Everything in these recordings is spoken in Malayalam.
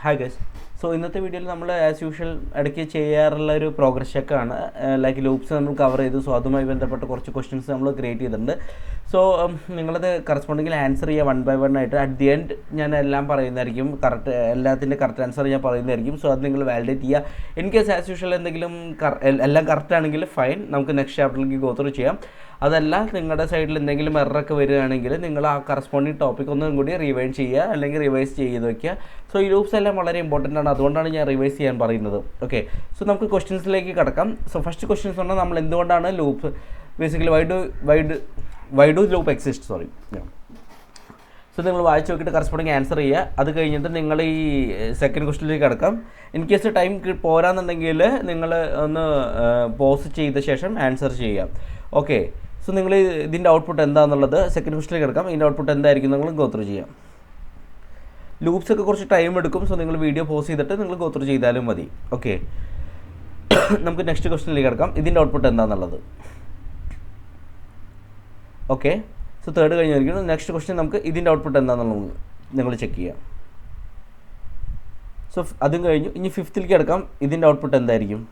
Hi guys. സോ ഇന്നത്തെ വീഡിയോയിൽ നമ്മൾ ആസ് യൂഷ്വൽ ഇടയ്ക്ക് ചെയ്യാറുള്ള ഒരു പ്രോഗ്രസ് ചെക്കാണ്. ലൈക്ക് ലൂപ്സ് നമ്മൾ കവർ ചെയ്തു. സോ അതുമായി ബന്ധപ്പെട്ട കുറച്ച് ക്വസ്റ്റ്യൻസ് നമ്മൾ ക്രിയേറ്റ് ചെയ്തിട്ടുണ്ട്. സോ നിങ്ങളത് കറസ്പോണ്ടിങ്ങിൽ ആൻസർ ചെയ്യുക 1 by 1 ആയിട്ട്. അറ്റ് ദി എൻഡ് ഞാൻ എല്ലാം പറയുന്നതായിരിക്കും, കറക്റ്റ് എല്ലാത്തിൻ്റെ കറക്റ്റ് ആൻസർ ഞാൻ പറയുന്നതായിരിക്കും. സോ അത് നിങ്ങൾ വാലിഡേറ്റ് ചെയ്യുക. ഇൻ കേസ് ആസ് യൂഷ്വൽ എന്തെങ്കിലും എല്ലാം കറക്റ്റ് ആണെങ്കിൽ ഫൈൻ, നമുക്ക് നെക്സ്റ്റ് ചാപ്റ്ററിലേക്ക് ഗോ ത്രൂ ചെയ്യാം. അതല്ല നിങ്ങളുടെ സൈഡിൽ എന്തെങ്കിലും എററൊക്കെ വരികയാണെങ്കിൽ നിങ്ങൾ ആ കറസ്പോണ്ടിങ് ടോപ്പിക് ഒന്നും കൂടി റിവൈൻഡ് ചെയ്യുക, അല്ലെങ്കിൽ റിവൈസ് ചെയ്ത് വയ്ക്കുക. സോ ഈ ലൂപ്സ് എല്ലാം വളരെ ഇമ്പോർട്ടൻ്റ് ആണ്, അതുകൊണ്ടാണ് ഞാൻ റിവൈസ് ചെയ്യാൻ പറയുന്നത്. ഓക്കെ, സോ നമുക്ക് ക്വസ്റ്റ്യൻസിലേക്ക് കടക്കാം. സോ ഫസ്റ്റ് ക്വസ്റ്റ്യൻസ് പറഞ്ഞാൽ നമ്മൾ എന്തുകൊണ്ടാണ് loop, basically Y do loop exist. So നിങ്ങൾ വായിച്ച് നോക്കിയിട്ട് കറസ്പോണ്ടിങ് ആൻസർ ചെയ്യുക. അത് കഴിഞ്ഞിട്ട് നിങ്ങൾ ഈ സെക്കൻഡ് ക്വസ്റ്റ്യനിലേക്ക് കിടക്കാം. ഇൻ കേസ് ടൈം പോരാന്നുണ്ടെങ്കിൽ നിങ്ങൾ ഒന്ന് പോസ് ചെയ്ത ശേഷം ആൻസർ ചെയ്യുക. ഓക്കെ, സോ നിങ്ങൾ ഇതിൻ്റെ ഔട്ട്പുട്ട് എന്താണെന്നുള്ളത് സെക്കൻഡ് ക്വസ്റ്റ്യനിലേക്ക് കിടക്കാം. ഇതിൻ്റെ ഔട്ട്പുട്ട് എന്തായിരിക്കും നിങ്ങൾ ഗോ ത്രൂ ചെയ്യാം. ലൂപ്സ് ഒക്കെ കുറച്ച് ടൈം എടുക്കും. സോ നിങ്ങൾ വീഡിയോ പോസ് ചെയ്തിട്ട് നിങ്ങൾ ഗോ ത്രൂ ചെയ്താലും മതി. ഓക്കെ, നമുക്ക് നെക്സ്റ്റ് ക്വസ്റ്റ്യനിലേക്ക് കിടക്കാം. ഇതിൻ്റെ ഔട്ട്പുട്ട് എന്താണെന്നുള്ളത്. ഓക്കെ, സോ തേർഡ് കഴിഞ്ഞായിരിക്കും. നെക്സ്റ്റ് ക്വസ്റ്റ്യൻ നമുക്ക് ഇതിൻ്റെ ഔട്ട്പുട്ട് എന്താണെന്നുള്ളത് നിങ്ങൾ ചെക്ക് ചെയ്യാം. സോ അതും കഴിഞ്ഞു. ഇനി ഫിഫ്ത്തിലേക്ക് കിടക്കാം. ഇതിൻ്റെ ഔട്ട്പുട്ട് എന്തായിരിക്കും,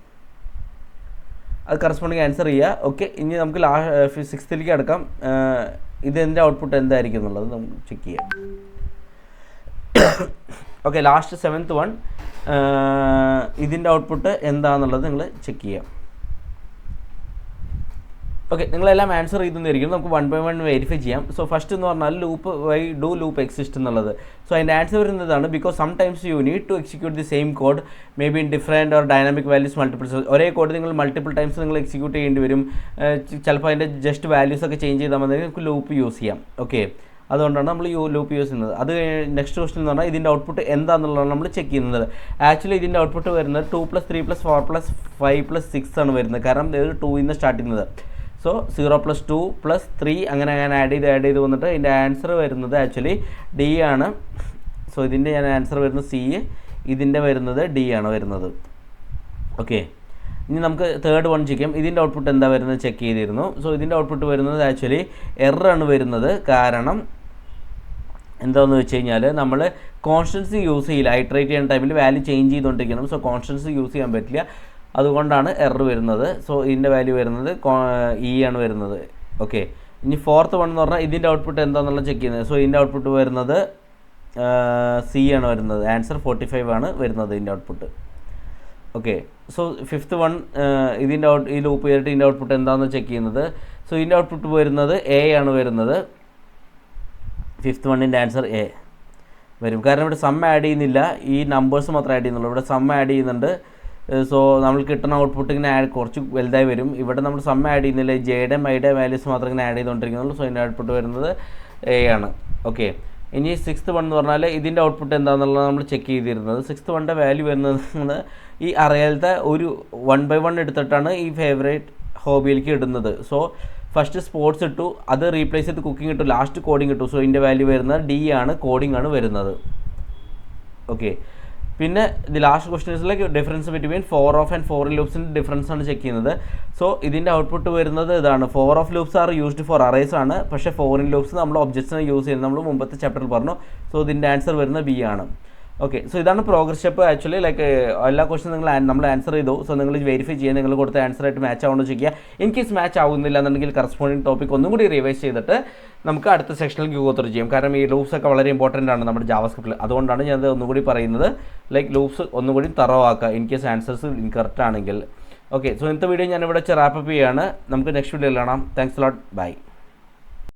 അത് കറസ്പോണ്ടിങ് ആൻസർ ചെയ്യുക. ഓക്കെ, ഇനി നമുക്ക് സിക്സ്ത്തിലേക്ക് കിടക്കാം. ഇതിൻ്റെ ഔട്ട്പുട്ട് എന്തായിരിക്കും എന്നുള്ളത് നമുക്ക് ചെക്ക് ചെയ്യാം. ഓക്കെ, ലാസ്റ്റ് 7th വൺ, ഇതിൻ്റെ ഔട്ട്പുട്ട് എന്താണെന്നുള്ളത് നിങ്ങൾ ചെക്ക് ചെയ്യാം. ഓക്കെ, നിങ്ങളെല്ലാം ആൻസർ ചെയ്തെന്നിരിക്കും. നമുക്ക് 1 by 1 വെരിഫൈ ചെയ്യാം. സോ ഫസ്റ്റ് എന്ന് പറഞ്ഞാൽ വൈ ഡു ലൂപ്പ് എക്സിസ്റ്റ് എന്നുള്ളത്. സോ അതിൻ്റെ ആൻസർ വരുന്നതാണ് because sometimes you need to execute the same code maybe in different or dynamic values multiples. ഒരേ കോഡ് നിങ്ങൾ മൾട്ടിപ്പിൾ ടൈംസ് നിങ്ങൾ എക്സിക്യൂട്ട് ചെയ്യേണ്ടി വരും. ചിലപ്പോൾ അതിൻ്റെ ജസ്റ്റ് വാല്യൂസ് ഒക്കെ ചേഞ്ച് ചെയ്താൽ മതി, നമുക്ക് ലൂപ്പ് യൂസ് ചെയ്യാം. ഓക്കെ, അതുകൊണ്ടാണ് നമ്മൾ ലൂപ്പ് യൂസ് ചെയ്യുന്നത്. അത് നെക്സ്റ്റ് ക്വസ്റ്റൻ എന്ന് പറഞ്ഞാൽ ഇതിൻ്റെ ഔട്ട്പുട്ട് എന്താണെന്നുള്ളതാണ് നമ്മൾ ചെക്ക് ചെയ്യുന്നത്. ആക്ച്വലി ഇതിൻ്റെ ഔട്ട്പുട്ട് വരുന്നത് 2 + 3 + 4 + 5 + 6 ആണ് വരുന്നത്. കാരണം ഇത് 2 നിന്ന് സ്റ്റാർട്ട് ചെയ്യുന്നത്. സോ 0 + 2 + 3 അങ്ങനെ ആഡ് ചെയ്ത് വന്നിട്ട് ഇതിൻ്റെ ആൻസർ വരുന്നത് ആക്ച്വലി ഡി ആണ്. സോ ഇതിൻ്റെ ഞാൻ ആൻസർ വരുന്നത് സി, ഇതിൻ്റെ വരുന്നത് ഡി ആണ് വരുന്നത്. ഓക്കെ, ഇനി നമുക്ക് തേർഡ് വൺ ചെയ്യാം. ഇതിൻ്റെ ഔട്ട്പുട്ട് എന്താ വരുന്നത് ചെക്ക് ചെയ്തിരുന്നു. സോ ഇതിൻ്റെ ഔട്ട്പുട്ട് വരുന്നത് ആക്ച്വലി എററാണ് വരുന്നത്. കാരണം എന്താണെന്ന് വെച്ച് കഴിഞ്ഞാൽ നമ്മൾ കോൺസ്റ്റൻസി യൂസ് ചെയ്യില്ല. ഐട്രേറ്റ് ചെയ്യുന്ന ടൈമിൽ വാല്യൂ ചേഞ്ച് ചെയ്തുകൊണ്ടിരിക്കണം. സോ കോൺസ്റ്റൻസി യൂസ് ചെയ്യാൻ പറ്റില്ല, അതുകൊണ്ടാണ് എറർ വരുന്നത്. സോ ഇതിൻ്റെ വാല്യൂ വരുന്നത് ഇ ആണ് വരുന്നത്. ഓക്കെ, ഇനി ഫോർത്ത് വൺ എന്ന് പറഞ്ഞാൽ ഇതിൻ്റെ ഔട്ട്പുട്ട് എന്താണെന്നുള്ളത് ചെക്ക് ചെയ്യുന്നത്. സോ ഇതിൻ്റെ ഔട്ട്പുട്ട് വരുന്നത് സി ആണ് വരുന്നത്. ആൻസർ 45 ആണ് വരുന്നത് ഇതിൻ്റെ output. Okay, so fifth one, ഇതിൻ്റെ ഈ ലൂപ്പ് ചെയ്തിട്ട് ഇതിൻ്റെ ഔട്ട്പുട്ട് എന്താണെന്ന് ചെക്ക് ചെയ്യുന്നത്. സോ ഇതിൻ്റെ ഔട്ട്പുട്ട് വരുന്നത് എ ആണ് വരുന്നത്. ഫിഫ്ത്ത് വണ്ണിൻ്റെ ആൻസർ എ വരും. കാരണം ഇവിടെ സം ആഡ് ചെയ്യുന്നില്ല, ഈ നമ്പേഴ്സ് മാത്രമേ ആഡ് ചെയ്യുന്നുള്ളൂ. ഇവിടെ സം ആഡ് ചെയ്യുന്നുണ്ട്. സോ നമ്മൾ കിട്ടുന്ന ഔട്ട്പുട്ട് ഇങ്ങനെ കുറച്ച് വലുതായി വരും. ഇവിടെ നമ്മൾ സം ആഡ് ചെയ്യുന്നില്ല, ജെയുടെ മൈയുടെ വാല്യൂസ് മാത്രം ഇങ്ങനെ ആഡ് ചെയ്തുകൊണ്ടിരിക്കുന്നുള്ളൂ. സോ ഇതിൻ്റെ ഔട്ട്പുട്ട് വരുന്നത് എ ആണ്. ഓക്കെ, ഇനി സിക്സ്ത് വൺ എന്ന് പറഞ്ഞാൽ ഇതിൻ്റെ ഔട്ട്പുട്ട് എന്താണെന്നുള്ളത് നമ്മൾ ചെക്ക് ചെയ്തിരുന്നത്. സിക്സ്ത് വണ്ണിൻ്റെ വാല്യൂ വരുന്നത് ഈ അറിയാലത്തെ ഒരു 1 by 1 എടുത്തിട്ടാണ് ഈ ഫേവറേറ്റ് ഹോബിയിലേക്ക് ഇടുന്നത്. സോ ഫസ്റ്റ് സ്പോർട്സ് ഇട്ടു, അത് റീപ്ലേസ് ചെയ്ത് കുക്കിംഗ് ഇട്ടു, ലാസ്റ്റ് കോഡിങ് ഇട്ടു. സോ ഇതിൻ്റെ വാല്യൂ വരുന്നത് ഡി ആണ്, കോഡിംഗ് ആണ് വരുന്നത്. ഓക്കെ, പിന്നെ ദി ലാസ്റ്റ് ക്വസ്റ്റ്യൻസിലേക്ക് ഡിഫറൻസ് ബിറ്റ്വീൻ 4 ഓഫ് ആൻഡ് 4 ലൂപ്സിൻ്റെ ഡിഫറൻസ് ആണ് ചെക്ക് ചെയ്യുന്നത്. സോ ഇതിൻ്റെ ഔട്ട്പുട്ട് വരുന്നത് ഇതാണ്. 4 of loops are used for arrays ആണ്, പക്ഷേ 4 ലൂപ്സ് നമ്മൾ ഒബ്ജക്ട്സിനെ യൂസ് ചെയ്യുന്നത് നമ്മൾ മുമ്പത്തെ ചാപ്റ്ററിൽ പറഞ്ഞു. സോ ഇതിൻ്റെ ആൻസർ വരുന്നത് ബി ആണ്. ഓക്കെ, സോ ഇതാണ് പ്രോഗ്രസ് സ്റ്റെപ്പ്. ആക്ച്വലി ലൈക്ക് എല്ലാ ക്വസ്റ്റ്യൻ നമ്മൾ ആൻസർ ചെയ്തു. സോ നിങ്ങൾ വെരിഫൈ ചെയ്യുക, നിങ്ങൾ കൊടുത്ത ആൻസറായിട്ട് മാച്ച് ആവുമെന്ന് ചെയ്യുക. ഇൻ കേസ് മാച്ച് ആവുന്നില്ല എന്നുണ്ടെങ്കിൽ കറസ്പോണ്ടിങ് ടോപ്പിക് ഒന്നും കൂടി റിവൈസ് ചെയ്തിട്ട് നമുക്ക് അടുത്ത സെക്ഷനിലേക്ക് ഗോ ത്രൂ ചെയ്യും. കാരണം ഈ ലൂപ്സ് ഒക്കെ വളരെ ഇമ്പോർട്ടൻ്റ് ആണ് നമ്മുടെ ജാവാസ്ക്രിപ്റ്റിൽ. അതുകൊണ്ടാണ് ഞാനത് ഒന്നുകൂടി പറയുന്നത്. ലൈക്ക് ലൂപ്സ് ഒന്നുകൂടി തറവ് ആക്കുക ഇൻ കേസ് ആൻസേഴ്സ് ഇൻകറക്റ്റ് ആണെങ്കിൽ. ഓക്കെ, സോ ഇന്നത്തെ വീഡിയോ ഞാനിവിടെ വെച്ച് റാപ്പപ്പ് ചെയ്യുകയാണ്. നമുക്ക് നെക്സ്റ്റ് വീഡിയോയിൽ കാണാം. Thanks lot, by.